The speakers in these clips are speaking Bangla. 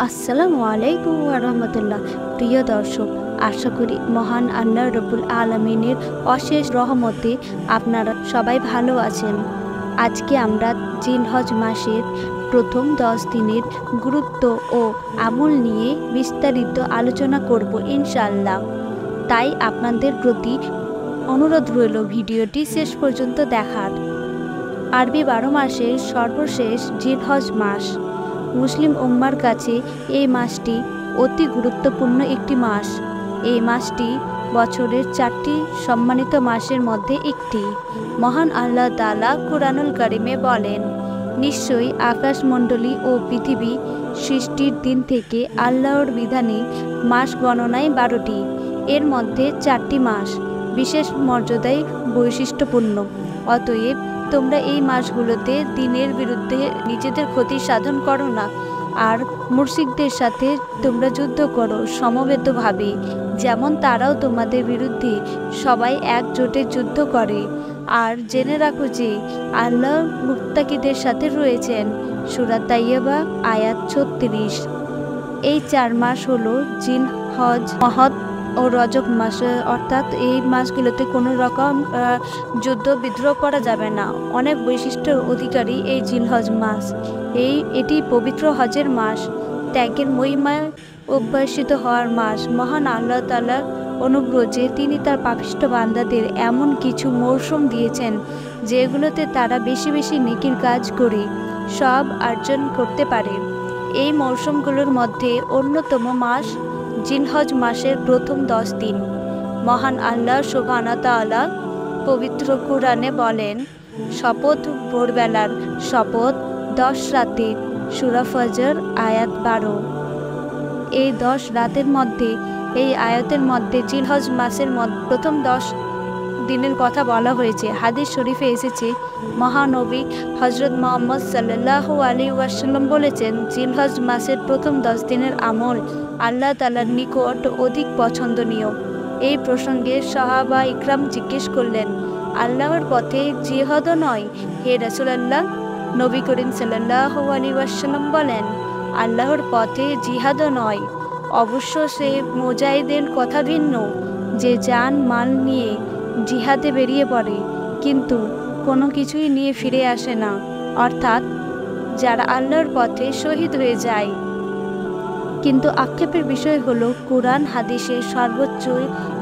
আসসালামু আলাইকুম ওয়া রাহমাতুল্লাহ। প্রিয় দর্শক, আশা করি মহান আল্লাহ রব্বুল আলামিনের অশেষ রহমতে আপনারা সবাই ভালো আছেন। আজকে আমরা জিলহজ মাসের প্রথম 10 দিনের গুরুত্ব ও আমল নিয়ে বিস্তারিত আলোচনা করব ইনশাআল্লাহ। তাই আপনাদের প্রতি অনুরোধ রইল ভিডিওটি শেষ পর্যন্ত দেখার। আরবি 12 মাসের সর্বশেষ জিলহজ মাস। মুসলিম উম্মার কাছে এই মাসটি অতি গুরুত্বপূর্ণ একটি মাস। এই মাসটি বছরের 4টি সম্মানিত মাসের মধ্যে একটি। মহান আল্লাহ তাআলা কুরআনুল কারিমে বলেন, নিশ্চয়ই আকাশমণ্ডলী ও পৃথিবী সৃষ্টির দিন থেকে আল্লাহর বিধানে মাস গণনায় 12টি। এর মধ্যে 4টি মাস বিশেষ মর্যাদায় বৈশিষ্ট্যপূর্ণ। অতএব তোমরা এই মাসগুলোতে দিনের বিরুদ্ধে নিজেদের ক্ষতি সাধন করো না, আর মুশরিকদের সাথে তোমরা যুদ্ধ করো সমবেতভাবে, যেমন তারাও তোমাদের বিরুদ্ধে সবাই একজোটে যুদ্ধ করে। আর জেনে রাখো যে আল্লাহ মুত্তাকিদের সাথে রয়েছেন। সূরা তাইয়্যিবা আয়াত 36। এই 4 মাস হলো জিলহজ, মহৎ ও রজব মাস, অর্থাৎ এই মাসগুলোতে কোনো রকম যুদ্ধ বিদ্রোহ করা যাবে না। অনেক বৈশিষ্ট্যের অধিকারী এই জিলহজ মাস। এটি পবিত্র হজের মাস, ত্যাগের মহিমায় অভ্যসিত হওয়ার মাস। মহান আল্লাহ তাআলার অনুগ্রহ যে তিনি তার পাপিষ্ঠ বান্দাদের এমন কিছু মৌসুম দিয়েছেন যেগুলোতে তারা বেশি বেশি নেকির কাজ করে সব অর্জন করতে পারে। এই মৌসুমগুলোর মধ্যে অন্যতম মাস জিলহজ মাসের প্রথম 10 দিন। মহান আল্লাহ সুবহানাহু ওয়া তাআলা পবিত্র কুরআনে বলেন, শপথ ভোরবেলার, শপথ 10 রাতের। সূরা ফজর আয়াত 12। এই 10 রাতের মধ্যে, এই আয়াতের মধ্যে জিলহজ মাসের প্রথম 10 দিনের কথা বলা হয়েছে। হাদিস শরীফে এসেছে, মহানবী হযরত মুহাম্মদ সাল্লাল্লাহু আলাইহি ওয়াসাল্লাম বলেছেন, জিলহজ মাসের প্রথম 10 দিনের আমল আল্লাহ তাআলার নিকট অধিক পছন্দনীয়। এই প্রসঙ্গে সাহাবা ইকরাম জিজ্ঞেস করলেন, আল্লাহর পথে জিহাদও নয় হে রাসূলুল্লাহ? নবী করিম সাল্লাল্লাহু আলাইহি ওয়াসাল্লাম বলেন, আল্লাহর পথে জিহাদও নয়, অবশ্য সে মুজাহিদের কথা ভিন্ন, যে জান মাল নিয়ে জিহাদে বেরিয়ে পড়ে কিন্তু কোনো কিছুই নিয়ে ফিরে আসে না, অর্থাৎ যারা আল্লাহর পথে শহীদ হয়ে যায়। কিন্তু আক্ষেপের বিষয় হলো, কুরআন হাদিসের সর্বোচ্চ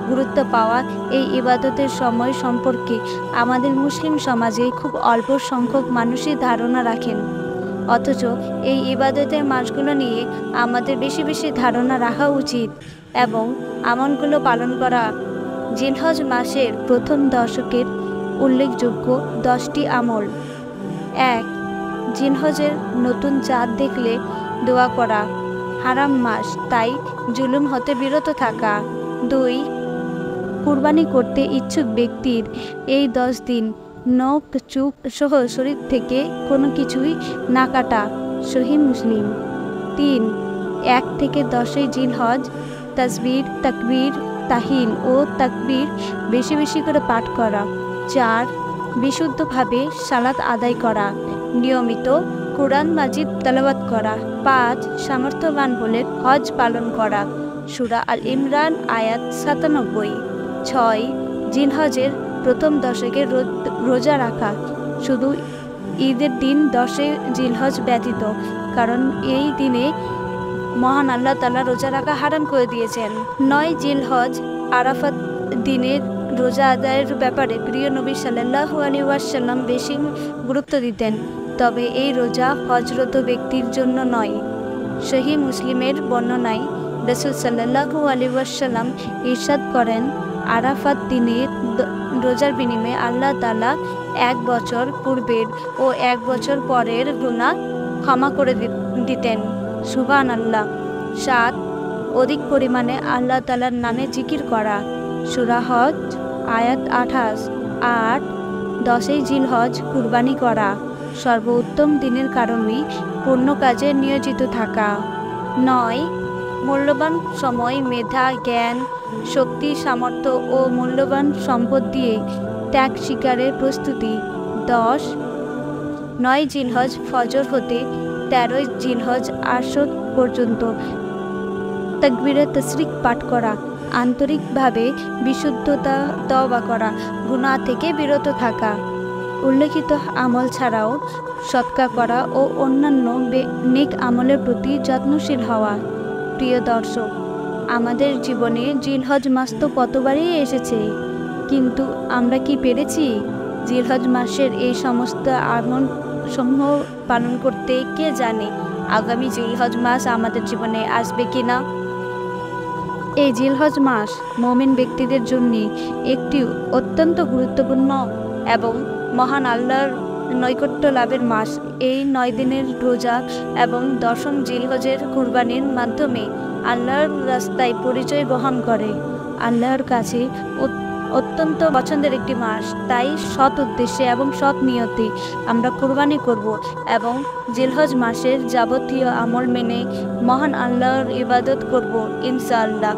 গুরুত্ব পাওয়া এই ইবাদতের সময় সম্পর্কে আমাদের মুসলিম সমাজে খুব অল্প সংখ্যক মানুষই ধারণা রাখেন। অথচ এই ইবাদতের মাসগুলো নিয়ে আমাদের বেশি বেশি ধারণা রাখা উচিত এবং আমলগুলো পালন করা। জিলহজ মাসের প্রথম দশকের উল্লেখযোগ্য 10টি আমল। 1. জিলহজের নতুন চাঁদ দেখলে দোয়া করা। হারাম মাস, তাই জুলুম হতে বিরত থাকা। 2. কুরবানি করতে ইচ্ছুক ব্যক্তির এই 10 দিন নখ চুপ সহ শরীর থেকে কোনো কিছুই না কাটা। সহিহ মুসলিম। 3. 1 থেকে 10 জিলহজ তাসবিহ, তাকবীর, তাহলিল ও তাকবীর বেশি বেশি করে পাঠ করা। 4. বিশুদ্ধভাবে সালাত আদায় করা, নিয়মিত কুরআন মাজিদ তেলাওয়াত করা। 5. সামর্থ্যবান হলে হজ পালন করা। সূরা আল ইমরান আয়াত 97। 6. জিলহজের প্রথম দশকে রোজা রাখা, শুধু ঈদের দিন 10 জিলহজ ব্যতীত, কারণ এই দিনে মহান আল্লাহ তাআলা রোজা রাখা হারাম করে দিয়েছেন। 9 জিলহজ আরাফাত দিনের রোজা আদায়ের ব্যাপারে প্রিয় নবী সাল্লাল্লাহু আলাইহি ওয়াসাল্লাম বেশি গুরুত্ব দিতেন, তবে এই রোজা হজরত ব্যক্তির জন্য নয়। সহিহ মুসলিমের বর্ণনায় রাসূল সাল্লাল্লাহু আলাইহি ওয়াসাল্লাম ইরশাদ করেন, আরাফাত দিনের রোজার বিনিময়ে আল্লাহ তাআলা 1 বছর পূর্বের ও 1 বছর পরের গুনাহ ক্ষমা করে দিতেন। সুবহানাল্লাহ। 7. অধিক পরিমাণে আল্লাহ তাআলার নামে জিকির করা। সূরা হজ আয়াত 28। 8. 10 জিলহজ কুরবানি করা, সর্বোত্তম দিনের কারণে পূর্ণ কাজে নিয়োজিত থাকা। 9. মূল্যবান সময়, মেধা, জ্ঞান, শক্তি, সামর্থ্য ও মূল্যবান সম্পদ দিয়ে ত্যাগ স্বীকারের প্রস্তুতি। 10. 9 জিলহজ ফজর হতে 13ই জিলহজ আসর পর্যন্ত তাকবীরে তাশরিক পাঠ করা, আন্তরিকভাবে বিশুদ্ধতা তওবা করা, গুনাহ থেকে বিরত থাকা, উল্লেখিত আমল ছাড়াও সৎকা করা ও অন্যান্য নেক আমলের প্রতি যত্নশীল হওয়া। প্রিয় দর্শক, আমাদের জীবনে জিলহজ মাস তো কতবারই এসেছে, কিন্তু আমরা কি পেরেছি জিলহজ মাসের এই সমস্ত আমল সমূহ পালন করতে? কে জানে আগামী জিলহজ মাস আমাদের জীবনে আসবে কিনা। এই জিলহজ মাস মুমিন ব্যক্তিদের জন্য একটি অত্যন্ত গুরুত্বপূর্ণ এবং মহান আল্লাহর নৈকট্য লাভের মাস। এই 9 দিনের রোজা এবং 10ম জিলহজের কুরবানির মাধ্যমে আল্লাহর রাস্তায় পরিচয় বহন করে। আল্লাহর কাছে অত্যন্ত পছন্দের একটি মাস, তাই সৎ উদ্দেশ্যে এবং সৎ নিয়তে আমরা কুরবানি করব এবং জিলহজ মাসের যাবতীয় আমল মেনে মহান আল্লাহর ইবাদত করব ইনশাআল্লাহ।